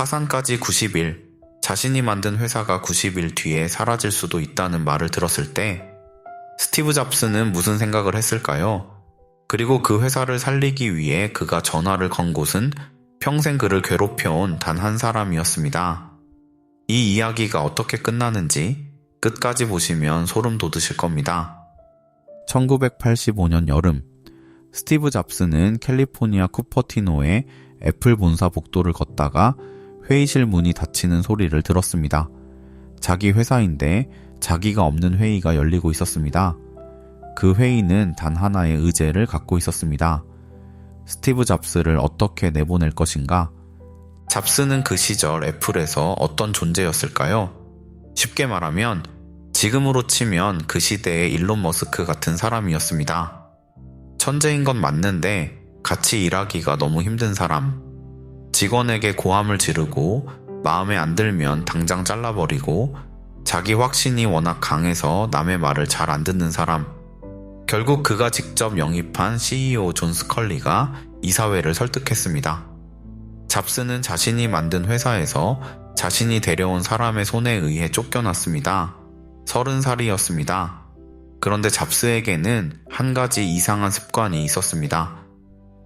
파산까지 90일, 자신이 만든 회사가 90일 뒤에 사라질 수도 있다는 말을 들었을 때 스티브 잡스는 무슨 생각을 했을까요? 그리고 그 회사를 살리기 위해 그가 전화를 건 곳은 평생 그를 괴롭혀온 단 한 사람이었습니다. 이 이야기가 어떻게 끝나는지 끝까지 보시면 소름 돋으실 겁니다. 1985년 여름, 스티브 잡스는 캘리포니아 쿠퍼티노의 애플 본사 복도를 걷다가 회의실 문이 닫히는 소리를 들었습니다. 자기 회사인데 자기가 없는 회의가 열리고 있었습니다. 그 회의는 단 하나의 의제를 갖고 있었습니다. 스티브 잡스를 어떻게 내보낼 것인가? 잡스는 그 시절 애플에서 어떤 존재였을까요? 쉽게 말하면 지금으로 치면 그 시대의 일론 머스크 같은 사람이었습니다. 천재인 건 맞는데 같이 일하기가 너무 힘든 사람. 직원에게 고함을 지르고 마음에 안 들면 당장 잘라버리고 자기 확신이 워낙 강해서 남의 말을 잘 안 듣는 사람. 결국 그가 직접 영입한 CEO 존 스컬리가 이사회를 설득했습니다. 잡스는 자신이 만든 회사에서 자신이 데려온 사람의 손에 의해 쫓겨났습니다. 30살이었습니다. 그런데 잡스에게는 한 가지 이상한 습관이 있었습니다.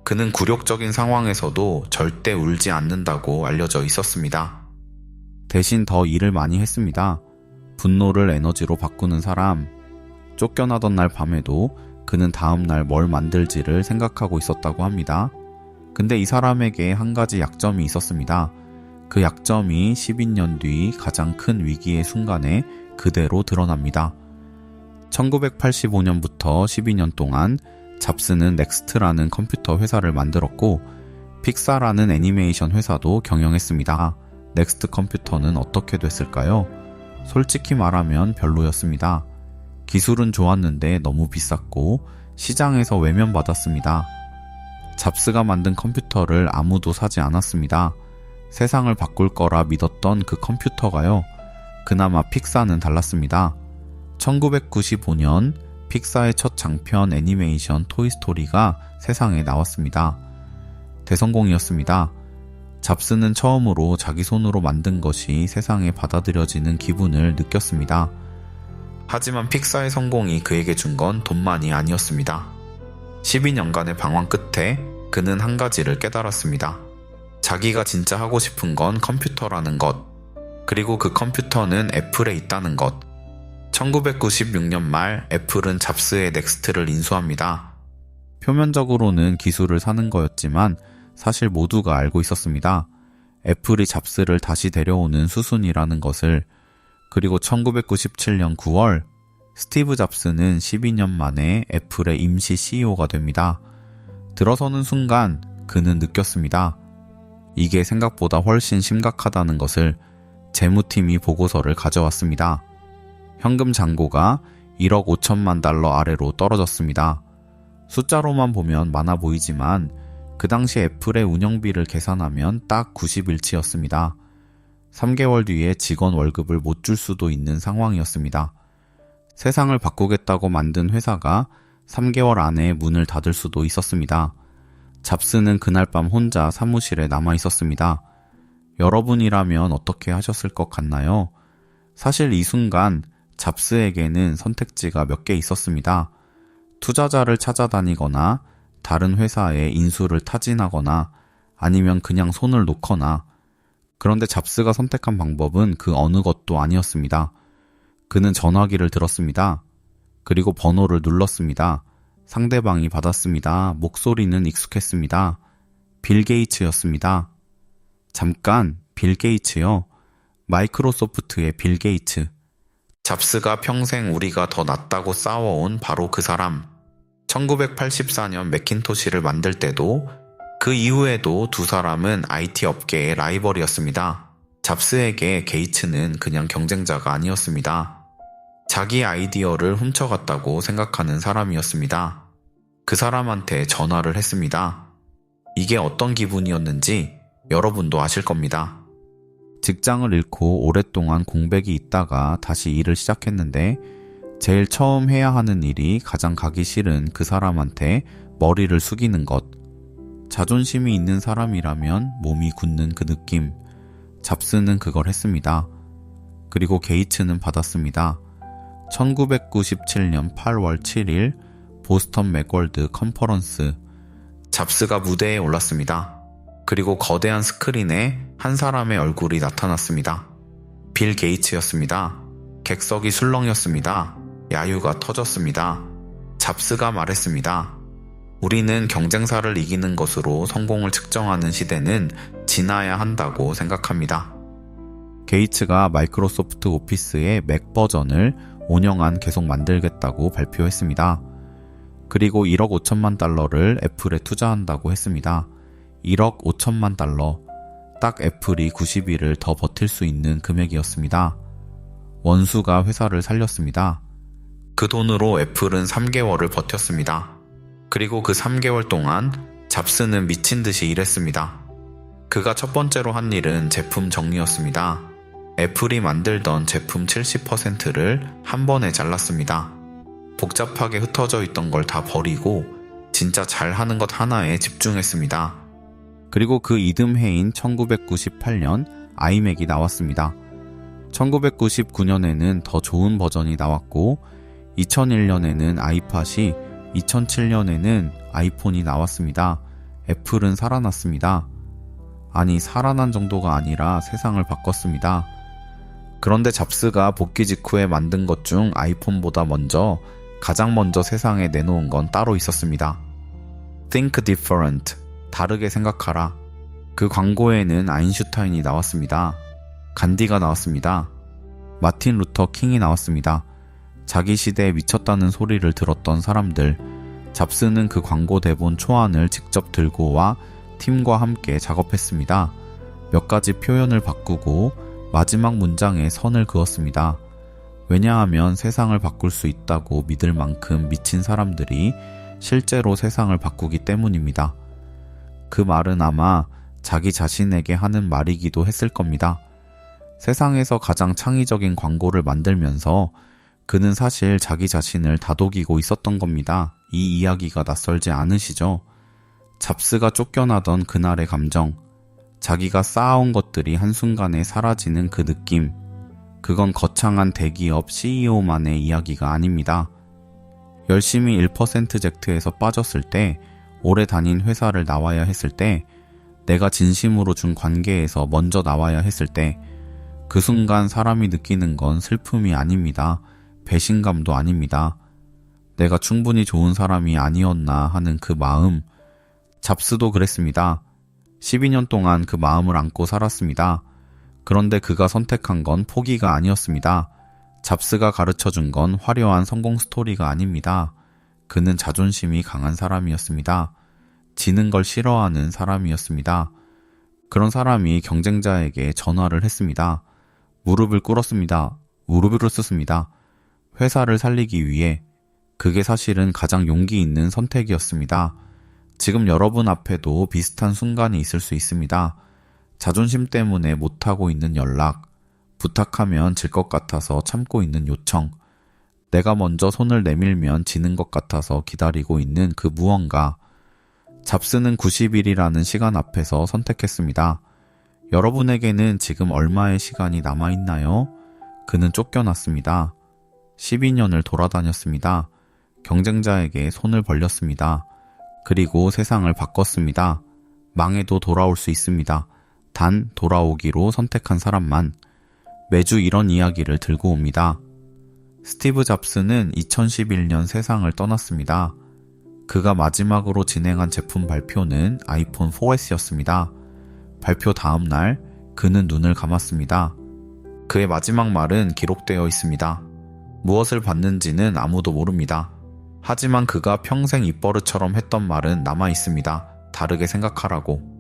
그는 굴욕적인 상황에서도 절대 울지 않는다고 알려져 있었습니다. 대신 더 일을 많이 했습니다. 분노를 에너지로 바꾸는 사람. 쫓겨나던 날 밤에도 그는 다음날 뭘 만들지를 생각하고 있었다고 합니다. 근데 이 사람에게 한 가지 약점이 있었습니다. 그 약점이 12년 뒤 가장 큰 위기의 순간에 그대로 드러납니다. 1985년부터 12년 동안 잡스는 넥스트라는 컴퓨터 회사를 만들었고 픽사라는 애니메이션 회사도 경영했습니다. 넥스트 컴퓨터는 어떻게 됐을까요? 솔직히 말하면 별로였습니다. 기술은 좋았는데 너무 비쌌고 시장에서 외면받았습니다. 잡스가 만든 컴퓨터를 아무도 사지 않았습니다. 세상을 바꿀 거라 믿었던 그 컴퓨터가요. 그나마 픽사는 달랐습니다. 1995년 픽사의 첫 장편 애니메이션 토이스토리가 세상에 나왔습니다. 대성공이었습니다. 잡스는 처음으로 자기 손으로 만든 것이 세상에 받아들여지는 기분을 느꼈습니다. 하지만 픽사의 성공이 그에게 준 건 돈만이 아니었습니다. 12년간의 방황 끝에 그는 한 가지를 깨달았습니다. 자기가 진짜 하고 싶은 건 컴퓨터라는 것, 그리고 그 컴퓨터는 애플에 있다는 것. 1996년 말 애플은 잡스의 넥스트를 인수합니다. 표면적으로는 기술을 사는 거였지만 사실 모두가 알고 있었습니다. 애플이 잡스를 다시 데려오는 수순이라는 것을. 그리고 1997년 9월 스티브 잡스는 12년 만에 애플의 임시 CEO가 됩니다. 들어서는 순간 그는 느꼈습니다. 이게 생각보다 훨씬 심각하다는 것을. 재무팀이 보고서를 가져왔습니다. 현금 잔고가 1억 5천만 달러 아래로 떨어졌습니다. 숫자로만 보면 많아 보이지만 그 당시 애플의 운영비를 계산하면 딱 90일치였습니다. 3개월 뒤에 직원 월급을 못 줄 수도 있는 상황이었습니다. 세상을 바꾸겠다고 만든 회사가 3개월 안에 문을 닫을 수도 있었습니다. 잡스는 그날 밤 혼자 사무실에 남아 있었습니다. 여러분이라면 어떻게 하셨을 것 같나요? 사실 이 순간 잡스에게는 선택지가 몇 개 있었습니다. 투자자를 찾아다니거나 다른 회사에 인수를 타진하거나 아니면 그냥 손을 놓거나. 그런데 잡스가 선택한 방법은 그 어느 것도 아니었습니다. 그는 전화기를 들었습니다. 그리고 번호를 눌렀습니다. 상대방이 받았습니다. 목소리는 익숙했습니다. 빌 게이츠였습니다. 잠깐, 빌 게이츠요? 마이크로소프트의 빌 게이츠. 잡스가 평생 우리가 더 낫다고 싸워온 바로 그 사람. 1984년 매킨토시를 만들 때도 그 이후에도 두 사람은 IT 업계의 라이벌이었습니다. 잡스에게 게이츠는 그냥 경쟁자가 아니었습니다. 자기 아이디어를 훔쳐갔다고 생각하는 사람이었습니다. 그 사람한테 전화를 했습니다. 이게 어떤 기분이었는지 여러분도 아실 겁니다. 직장을 잃고 오랫동안 공백이 있다가 다시 일을 시작했는데 제일 처음 해야 하는 일이 가장 가기 싫은 그 사람한테 머리를 숙이는 것. 자존심이 있는 사람이라면 몸이 굳는 그 느낌. 잡스는 그걸 했습니다. 그리고 게이츠는 받았습니다. 1997년 8월 7일 보스턴 맥월드 컨퍼런스. 잡스가 무대에 올랐습니다. 그리고 거대한 스크린에 한 사람의 얼굴이 나타났습니다. 빌 게이츠였습니다. 객석이 술렁였습니다. 야유가 터졌습니다. 잡스가 말했습니다. 우리는 경쟁사를 이기는 것으로 성공을 측정하는 시대는 지나야 한다고 생각합니다. 게이츠가 마이크로소프트 오피스의 맥 버전을 5년간 계속 만들겠다고 발표했습니다. 그리고 1억 5천만 달러를 애플에 투자한다고 했습니다. 1억 5천만 달러. 딱 애플이 90일을 더 버틸 수 있는 금액이었습니다. 원수가 회사를 살렸습니다. 그 돈으로 애플은 3개월을 버텼습니다. 그리고 그 3개월 동안 잡스는 미친 듯이 일했습니다. 그가 첫 번째로 한 일은 제품 정리였습니다. 애플이 만들던 제품 70%를 한 번에 잘랐습니다. 복잡하게 흩어져 있던 걸 다 버리고 진짜 잘하는 것 하나에 집중했습니다. 그리고 그 이듬해인 1998년 아이맥이 나왔습니다. 1999년에는 더 좋은 버전이 나왔고 2001년에는 아이팟이, 2007년에는 아이폰이 나왔습니다. 애플은 살아났습니다. 아니, 살아난 정도가 아니라 세상을 바꿨습니다. 그런데 잡스가 복귀 직후에 만든 것 중 아이폰보다 가장 먼저 세상에 내놓은 건 따로 있었습니다. Think different. 다르게 생각하라. 그 광고에는 아인슈타인이 나왔습니다. 간디가 나왔습니다. 마틴 루터 킹이 나왔습니다. 자기 시대에 미쳤다는 소리를 들었던 사람들. 잡스는 그 광고 대본 초안을 직접 들고 와 팀과 함께 작업했습니다. 몇 가지 표현을 바꾸고 마지막 문장에 선을 그었습니다. 왜냐하면 세상을 바꿀 수 있다고 믿을 만큼 미친 사람들이 실제로 세상을 바꾸기 때문입니다. 그 말은 아마 자기 자신에게 하는 말이기도 했을 겁니다. 세상에서 가장 창의적인 광고를 만들면서 그는 사실 자기 자신을 다독이고 있었던 겁니다. 이 이야기가 낯설지 않으시죠? 잡스가 쫓겨나던 그날의 감정, 자기가 쌓아온 것들이 한순간에 사라지는 그 느낌, 그건 거창한 대기업 CEO만의 이야기가 아닙니다. 열심히 1% 젝트에서 빠졌을 때, 오래 다닌 회사를 나와야 했을 때, 내가 진심으로 준 관계에서 먼저 나와야 했을 때, 그 순간 사람이 느끼는 건 슬픔이 아닙니다. 배신감도 아닙니다. 내가 충분히 좋은 사람이 아니었나 하는 그 마음. 잡스도 그랬습니다. 12년 동안 그 마음을 안고 살았습니다. 그런데 그가 선택한 건 포기가 아니었습니다. 잡스가 가르쳐준 건 화려한 성공 스토리가 아닙니다. 그는 자존심이 강한 사람이었습니다. 지는 걸 싫어하는 사람이었습니다. 그런 사람이 경쟁자에게 전화를 했습니다. 무릎을 꿇었습니다. 무릎을 꿇었습니다. 회사를 살리기 위해. 그게 사실은 가장 용기 있는 선택이었습니다. 지금 여러분 앞에도 비슷한 순간이 있을 수 있습니다. 자존심 때문에 못하고 있는 연락, 부탁하면 질 것 같아서 참고 있는 요청, 내가 먼저 손을 내밀면 지는 것 같아서 기다리고 있는 그 무언가. 잡스는 90일이라는 시간 앞에서 선택했습니다. 여러분에게는 지금 얼마의 시간이 남아있나요? 그는 쫓겨났습니다. 12년을 돌아다녔습니다. 경쟁자에게 손을 벌렸습니다. 그리고 세상을 바꿨습니다. 망해도 돌아올 수 있습니다. 단 돌아오기로 선택한 사람만. 매주 이런 이야기를 들고 옵니다. 스티브 잡스는 2011년 세상을 떠났습니다. 그가 마지막으로 진행한 제품 발표는 아이폰 4S였습니다. 발표 다음 날 그는 눈을 감았습니다. 그의 마지막 말은 기록되어 있습니다. 무엇을 받는지는 아무도 모릅니다. 하지만 그가 평생 입버릇처럼 했던 말은 남아 있습니다. 다르게 생각하라고.